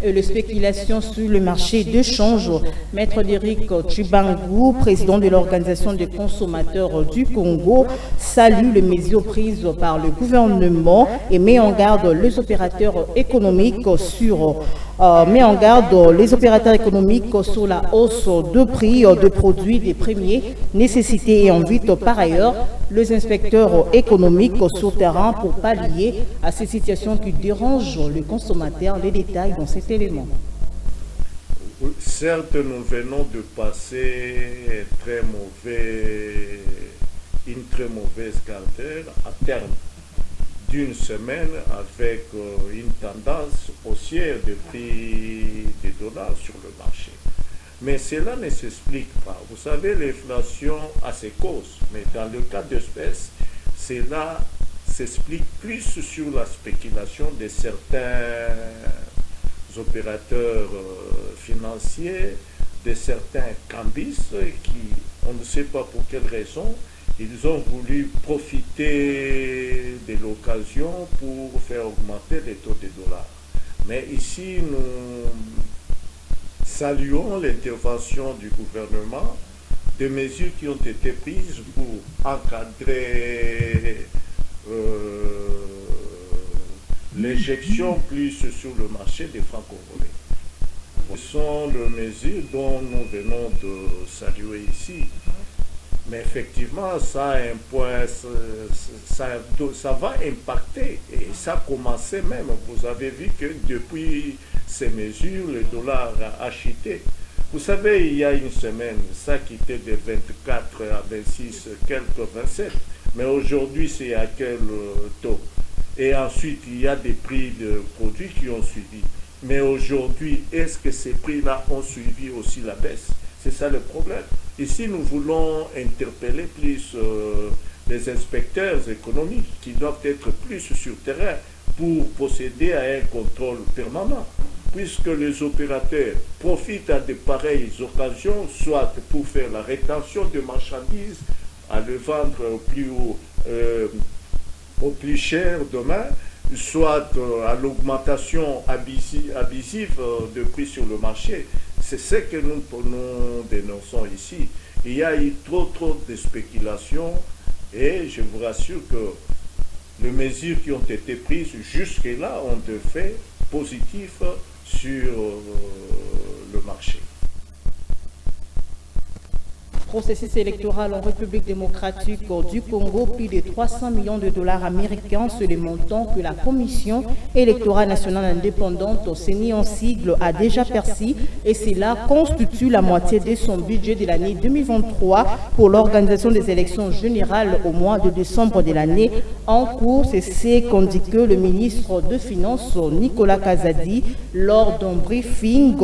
et les spéculations sur le marché de change. Maître Derrick Tshibangou, président de l'Organisation des consommateurs du Congo, salue les mesures prises par le gouvernement et met en garde les opérateurs économiques sur la hausse de prix de produits des premières nécessités et invite par ailleurs les inspecteurs économiques sur terrain pour pallier à ces situations qui dérangent les consommateurs. Les détails dans cet élément. Certes, nous venons de passer une très mauvaise carrière à terme d'une semaine avec une tendance haussière des prix des dollars sur le marché. Mais cela ne s'explique pas. Vous savez, l'inflation a ses causes, mais dans le cas d'espèce, cela s'explique plus sur la spéculation de certains opérateurs financiers, de certains cambistes qui, on ne sait pas pour quelle raison, ils ont voulu profiter de l'occasion pour faire augmenter les taux de dollars. Mais ici, nous saluons l'intervention du gouvernement, des mesures qui ont été prises pour encadrer l'injection plus sur le marché des francs congolais. Ce sont les mesures dont nous venons de saluer ici. Mais effectivement, ça a un point, ça va impacter, et ça a commencé même. Vous avez vu que depuis ces mesures, le dollar a chuté. Vous savez, il y a une semaine, ça quittait de 24 à 26, quelques 27. Mais aujourd'hui, c'est à quel taux? Et ensuite, il y a des prix de produits qui ont suivi. Mais aujourd'hui, est-ce que ces prix-là ont suivi aussi la baisse? C'est ça le problème. Ici, nous voulons interpeller plus les inspecteurs économiques qui doivent être plus sur terrain pour procéder à un contrôle permanent, puisque les opérateurs profitent à de pareilles occasions, soit pour faire la rétention de marchandises, à le vendre au plus cher demain, soit à l'augmentation abusive de prix sur le marché. C'est ce que nous dénonçons ici. Il y a eu trop de spéculation et je vous rassure que les mesures qui ont été prises jusque-là ont des effets positifs sur le marché. Processus électoral en République démocratique du Congo, plus de 300 millions de dollars américains, c'est le montant que la Commission électorale nationale indépendante, CENI en sigle, a déjà perçu, et cela constitue la moitié de son budget de l'année 2023 pour l'organisation des élections générales au mois de décembre de l'année en cours. C'est ce qu'indique le ministre des Finances Nicolas Kazadi lors d'un briefing